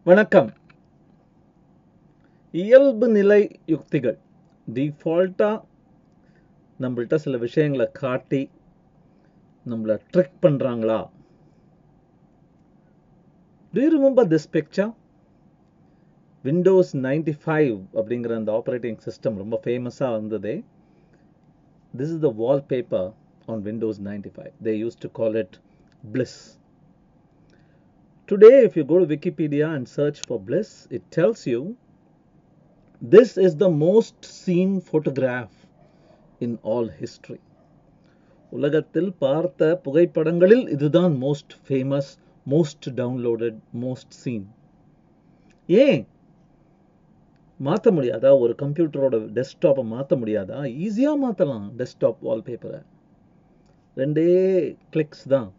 வணக்கம். இயல்பு நிலை யுக்திகள் டிஃபால்ட்டா நம்மள்ட்ட சில விஷயங்களை காட்டி நம்மள ட்ரிக் பண்றாங்களா? Do you remember this picture? Windows 95 அப்படிங்கிற அந்த ஆப்பரேட்டிங் சிஸ்டம் ரொம்ப ஃபேமஸாக வந்ததே. This is the wallpaper on Windows 95. They used to call it Bliss. Today, if you go to Wikipedia and search for Bliss, it tells you this is the most seen photograph in all history. உலகத்தில் பார்த்த புகைப்படங்களில் இதுதான் most famous, most downloaded, most seen. ஏன் மாற்ற முடியாதா? ஒரு கம்ப்யூட்டரோட டெஸ்க்டாப்பை மாற்ற முடியாதா? ஈஸியாக மாற்றலாம். டெஸ்க்டாப் வால்பேப்பரை 2 கிளிக்ஸ் தான்.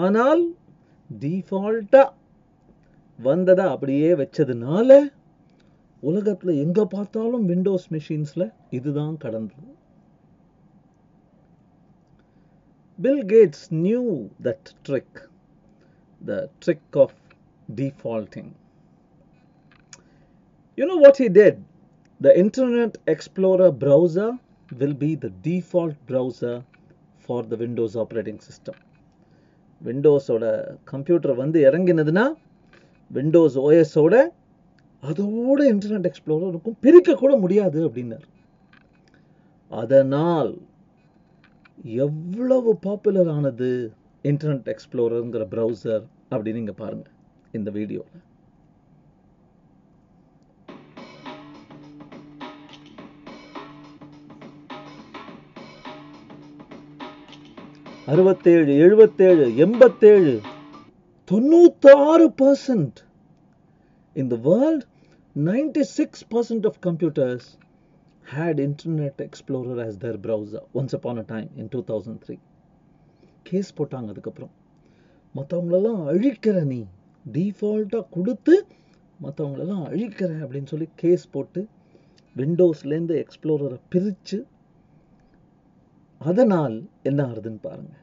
ஆனால் டிஃபால்ட்டாக வந்ததை அப்படியே வச்சதுனால உலகத்தில் எங்கே பார்த்தாலும் விண்டோஸ் மிஷின்ஸில் இதுதான் கடந்தது. Bill Gates knew that trick, the trick of defaulting. You know what he did? The Internet Explorer browser will be the default browser for the Windows operating system. விண்டோஸோட கம்ப்யூட்டர் வந்து இறங்கினதுன்னா விண்டோஸ் ஓஎஸோட அதோட internet explorer இருக்கும், பிரிக்க கூட முடியாது அப்படின்னார். அதனால் எவ்வளவு பாப்புலர் ஆனது இன்டர்நெட் எக்ஸ்ப்ளோரருங்கிற ப்ரௌசர் அப்படின்னு நீங்க பாருங்க இந்த வீடியோவில். அறுபத்தேழு 77 87 96% in the world, 96% of computers had Internet Explorer as their browser once upon a time in 2003. Case போட்டாங்க. அதுக்கப்புறம் மற்றவங்களெல்லாம் அழிக்கிற, நீ டிஃபால்ட்டாக கொடுத்து மற்றவங்களெல்லாம் அழிக்கிற அப்படின்னு சொல்லி கேஸ் போட்டு விண்டோஸ்லேருந்து எக்ஸ்ப்ளோரரை பிரித்து, அதனால் என்ன ஆகுதுன்னு பாருங்க.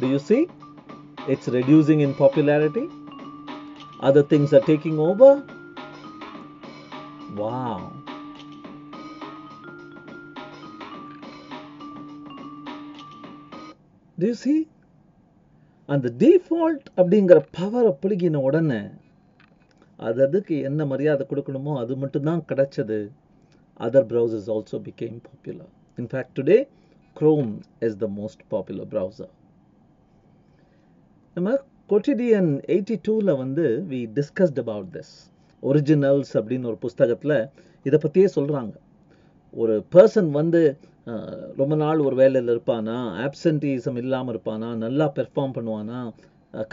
Do you see? It's reducing in popularity. Other things are taking over. Wow. Do you see? அந்த டிஃபால்ட் அப்படிங்கிற பவரை பிடிக்கின உடனே அதுக்கு என்ன மரியாதை கொடுக்கணுமோ அது மட்டும்தான் கிடைச்சது. Other browsers also became popular. In fact, today, Chrome is the most popular browser. நம்ம Quotidian 82ல வந்து we discussed about this. Originals அப்படின்னு ஒரு புஸ்தகத்தில் இதை பற்றியே சொல்கிறாங்க. ஒரு பர்சன் வந்து ரொம்ப நாள் ஒரு வேலையில் இருப்பானா, ஆப்சன்டீசம் இல்லாமல் இருப்பானா, நல்லா பெர்ஃபார்ம் பண்ணுவானா,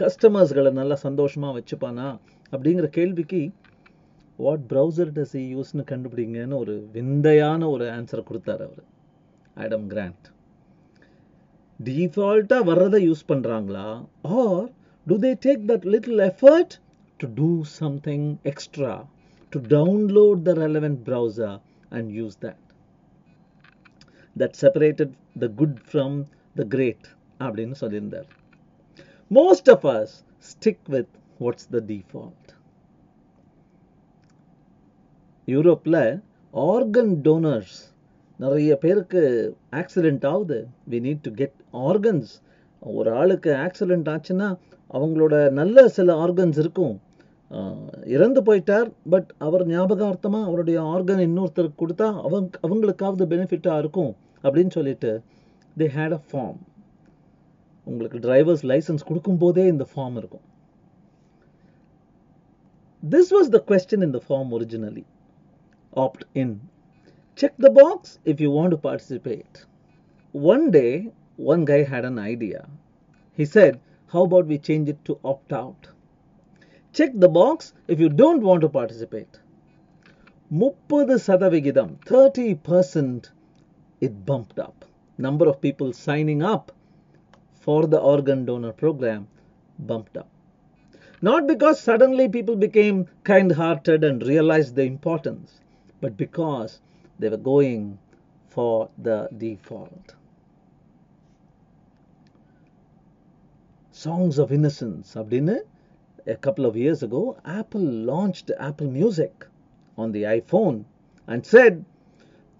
கஸ்டமர்ஸ்களை நல்லா சந்தோஷமாக வச்சுப்பானா அப்படிங்கிற கேள்விக்கு வாட் ப்ரௌசர் டஸ் ஹி யூஸ்னு கண்டுபிடிங்கன்னு ஒரு விந்தையான ஒரு ஆன்சரை கொடுத்தார் அவர், ஆடம் கிராண்ட். டிஃபால்ட்டாக வர்றதை யூஸ் பண்ணுறாங்களா, R do they take that little effort to do something extra, to download the relevant browser and use that? That separated the good from the great அப்படின்னு சொல்லியிருந்தார். Most of us stick with what's the default. யூரோப்பில் organ donors நிறைய பேருக்கு accident ஆகுது. we need to get organs. ஒரு ஆளுக்கு accident ஆச்சுன்னா அவங்களோட நல்ல சில ஆர்கன்ஸ் இருக்கும், இறந்து போயிட்டார், பட் அவர் ஞாபகார்த்தமாக அவருடைய ஆர்கன் இன்னொருத்தருக்கு கொடுத்தா அவங்களுக்காவது பெனிஃபிட்டாக இருக்கும் அப்படின்னு சொல்லிட்டு they had a form. உங்களுக்கு டிரைவர்ஸ் லைசன்ஸ் கொடுக்கும்போதே இந்த ஃபார்ம் இருக்கும். This was the question in the form originally. Opt in. Check the box if you want to participate. One day, one guy had an idea. He said, how about we change it to opt out? Check the box if you don't want to participate. 30%, 30%, it bumped up. Number of people signing up for the organ donor program bumped up. Not because suddenly people became kind-hearted and realized the importance, but because they were going for the default. Songs of Innocence அப்படின்னு a couple of years ago Apple launched Apple Music on the iPhone and said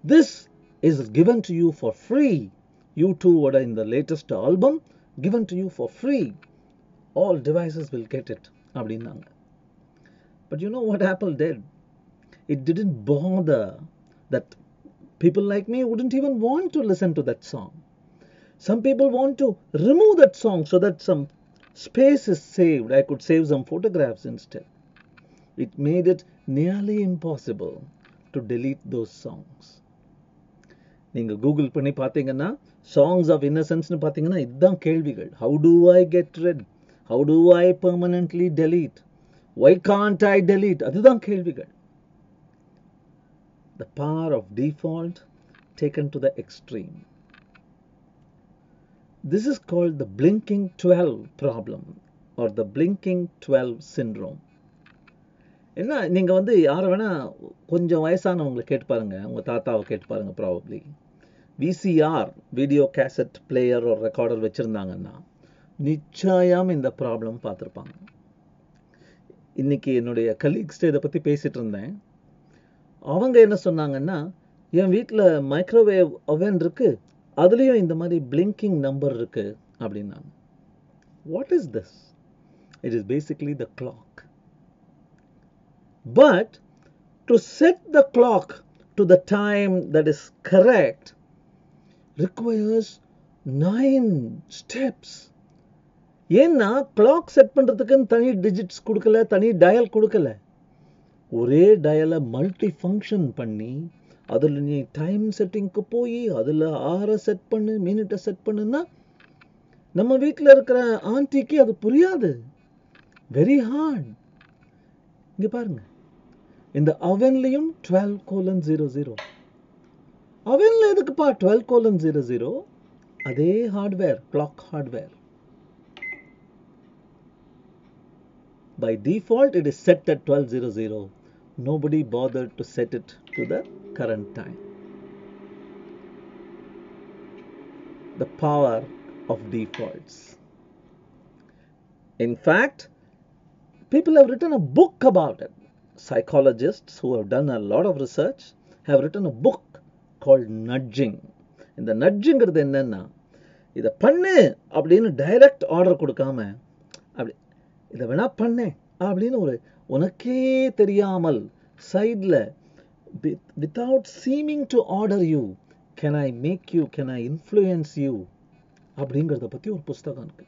this is given to you for free. U2 ஓட in the latest album given to you for free. All devices will get it அப்படின்னாங்க. But you know what Apple did? It didn't bother that people like me wouldn't even want to listen to that song. Some people want to remove that song so that some space is saved. I could save some photographs instead. It made it nearly impossible to delete those songs. நீங்க Google பண்ணி பார்த்தீங்கன்னா songs of innocence னு பார்த்தீங்கன்னா இதுதான் கேள்விகள். How do I get rid? How do I permanently delete? Why can't I delete? அதுதான் கேள்விகள். The power of default taken to the extreme. This is called the blinking 12 problem or the blinking 12 syndrome. என்ன நீங்க வந்து யாரை வேணா கொஞ்சம் வயசானவங்களை கேட்டு பாருங்க, உங்க தாத்தாவை கேட்டு பாருங்க, probably VCR video cassette player ஒரு ரெக்கார்டர் வச்சிருந்தாங்கன்னா நிச்சயம் இந்த ப்ராப்ளம் பார்த்துருப்பாங்க. இன்னைக்கு என்னுடைய கலீக்ஸ்ட்டு இதை பற்றி பேசிட்டு இருந்தேன். அவங்க என்ன சொன்னாங்கன்னா, என் வீட்டில் மைக்ரோவேவ் ஓவன் இருக்கு, அதுலேயும் இந்த மாதிரி பிளிங்கிங் நம்பர் இருக்கு அப்படின்னாங்க. What is this? It is basically the clock. But to set the clock to the time that is correct requires 9 steps. ஏன்னா கிளாக் செட் பண்றதுக்குன்னு தனி டிஜிட்ஸ் கொடுக்கல, தனி டயல் கொடுக்கல. ஒரே டயலை மல்டி ஃபங்க்ஷன் பண்ணி அதில் நீ டைம் செட்டிங்க்கு போய் அதில் ஆரை செட் பண்ணு, மினிட்டை செட் பண்ணுன்னா நம்ம வீட்டில் இருக்கிற ஆண்டிக்கு அது புரியாது. Very hard. இங்கே பாருங்க, இந்த அவன்லையும் 12:00. அவன்ல எதுக்குப்பா 12:00? அதே hardware, clock hardware. By default, it is set at 12:00. Nobody bothered to set it to the current time. The power of defaults. In fact, people have written a book about it. Psychologists who have done a lot of research have written a book called nudging. இந்த நட்ஜுங்கிறது என்னன்னா, இதை பண்ணு அப்படின்னு direct order கொடுக்காம, அப்படி இதை வேணா பண்ணு அப்படின்னு ஒரு உனக்கே தெரியாமல் சைடில் without seeming to order you, can I make you, can I influence you அப்படிங்கிறத பற்றி ஒரு புஸ்தகம் இருக்கு.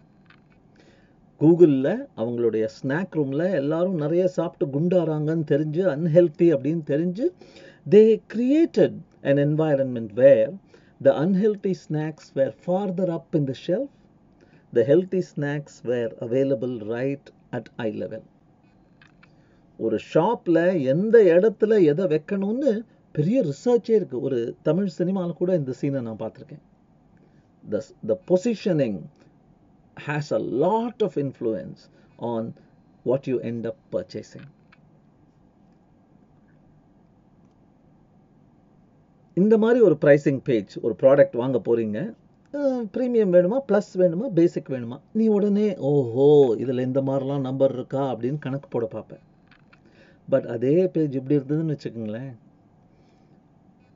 கூகுளில் அவங்களுடைய ஸ்நாக் ரூமில் எல்லாரும் நிறைய சாப்பிட்டு குண்டாராங்கன்னு தெரிஞ்சு, அன்ஹெல்த்தி அப்படின்னு தெரிஞ்சு, they created an environment where the unhealthy snacks were farther up in the shelf, the healthy snacks were available right at eye level. ஒரு ஷாப்ல எந்த இடத்துல எதை வைக்கணும்னு பெரிய ரிசர்ச்சே இருக்கு. ஒரு தமிழ் சினிமாவில் கூட இந்த சீனை நான் பார்த்துருக்கேன். The positioning has a lot of influence on what you end up purchasing. இந்த மாதிரி ஒரு ப்ரைசிங் பேஜ், ஒரு ப்ராடக்ட் வாங்க போறீங்க, ப்ரீமியம் வேணுமா, ப்ளஸ் வேணுமா, பேசிக் வேணுமா, நீ உடனே ஓஹோ இதில் இந்த மாதிரிலாம் நம்பர் இருக்கா அப்படின்னு கணக்கு போட பார்ப்பேன். பட் அதே பேஜ் இப்படி இருந்ததுன்னு வச்சுக்கோங்களேன்,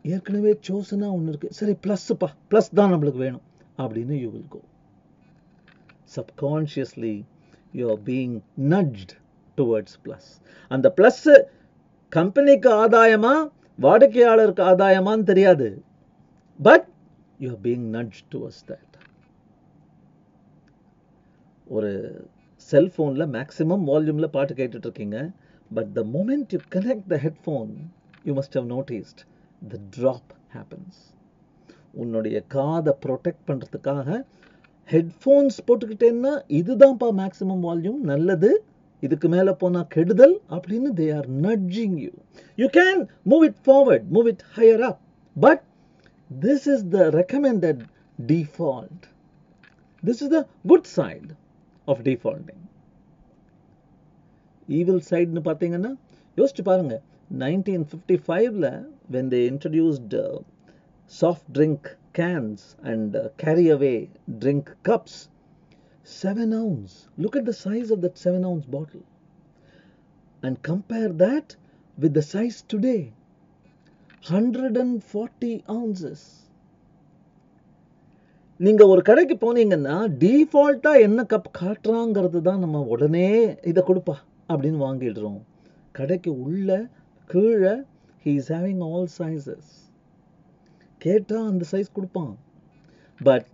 ஏற்கனவே சோசனா ஒன்று இருக்கு, சரி ப்ளஸ்ப்பா, ப்ளஸ் தான் நம்மளுக்கு வேணும் அப்படின்னு you will go. Subconsciously you are being nudged towards plus. அந்த ப்ளஸ் கம்பெனிக்கு ஆதாயமா வாடிக்கையாளருக்கு ஆதாயமான்னு தெரியாது, but you are being nudged towards that. ஒரு செல்போனில் மேக்ஸிமம் வால்யூமில் பாட்டு கேட்டுட்டு இருக்கீங்க, but the moment you connect the headphone, you must have noticed the drop happens. உன்னுடைய காதை ப்ரொடெக்ட் பண்ணுறதுக்காக ஹெட்ஃபோன்ஸ் போட்டுக்கிட்டேன்னா இதுதான்ப்பா மேக்ஸிமம் வால்யூம், நல்லது, இதுக்கு மேலே போனால் கெடுதல் அப்படின்னு they are nudging you. You can move it forward, move it higher up, but this is the recommended default. This is the good side of defaulting. Evil சைடுன்னு பார்த்தீங்கன்னா யோசிச்சு பாருங்க, 1955ல when they introduced soft drink cans and carry away drink cups, 7 ounce. Look at the size of that 7 ounce bottle and compare that with the size today, 140 ounces. நீங்க ஒரு கடைக்கு போனீங்கன்னா டிஃபால்ட்டா என்ன cup காட்டுறாங்கிறது தான் நம்ம உடனே இதை கொடுப்பா அப்படின்னு வாங்கிடுறோம். கடைக்கு உள்ள கீழே he is having all sizes. கேட்டா அந்த சைஸ் கொடுப்பான். But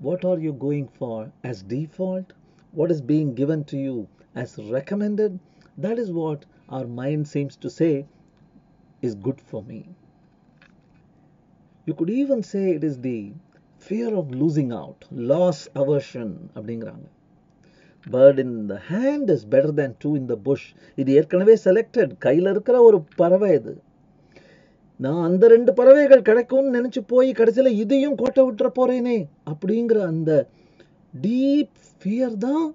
what are you going for as default? What is being given to you as recommended? That is what our mind seems to say is good for me. You could even say it is the fear of losing out, loss aversion அப்படிங்கிறாங்க. Bird in the hand is better than two in the bush. இது ஏற்கனவே selected, கையில் இருக்கிற ஒரு பறவை இது. நான் அந்த 2 பறவைகள் கிடைக்கும்னு நினைச்சு போய் கடைசியில் இதையும் கோட்டை விட்டுற போறேனே அப்படிங்கிற அந்த டீப் ஃபியர் தான்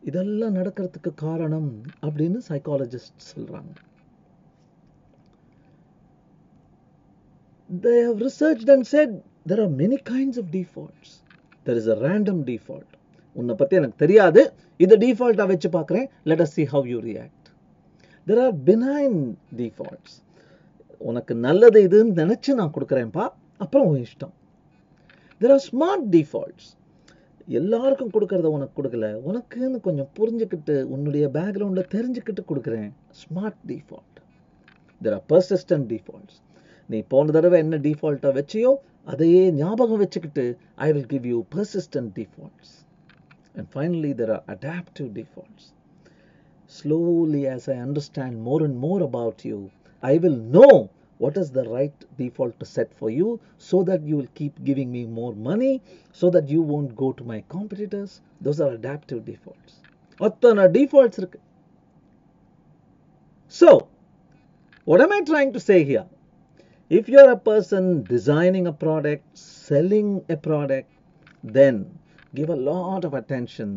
இதெல்லாம் நடக்கிறதுக்கு காரணம் அப்படின்னு சைக்காலஜிஸ்ட் சொல்றாங்க. They have researched and said there are many kinds of defaults. There is a random default. உன்னை பத்தி எனக்கு தெரியாது, இதை டிஃபால்ட்டா வச்சு பார்க்கிறேன், let us see how you react. There are benign defaults. உனக்கு நல்லது இதுன்னு நினைச்சு நான் கொடுக்குறேன்ப்பா, அப்புறம் உன் இஷ்டம். There are smart defaults. எல்லாருக்கும் கொடுக்கறத உனக்கு கொடுக்கல, உனக்குன்னு கொஞ்சம் புரிஞ்சுக்கிட்டு உன்னுடைய பேக்ரவுண்ட்ல தெரிஞ்சுக்கிட்டு கொடுக்குறேன், smart default. There are persistent defaults. நீ போன தடவை என்ன டிஃபால்ட்டா வச்சியோ அதையே ஞாபகம் வச்சுக்கிட்டு I will give you persistent defaults. And finally there are adaptive defaults. Slowly as I understand more and more about you, I will know what is the right default to set for you so that you will keep giving me more money, so that you won't go to my competitors. Those are adaptive defaults. அத்தனை defaults இருக்கு. So, what am I trying to say here? If you are a person designing a product, selling a product, then give a lot of attention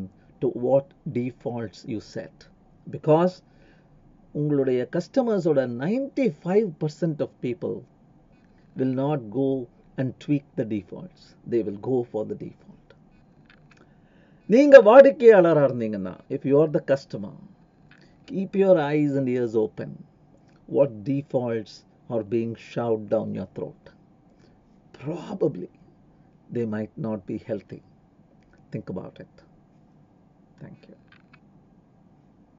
to what defaults you set. Because உங்களுடைய customers ஓட 95% of people will not go and tweak the defaults. They will go for the default. நீங்க வாடிக்கையாளரா இருந்தீங்கன்னா, if you are the customer, keep your eyes and ears open. What defaults are being shoved down your throat? Probably they might not be healthy. Think about it. Thank you.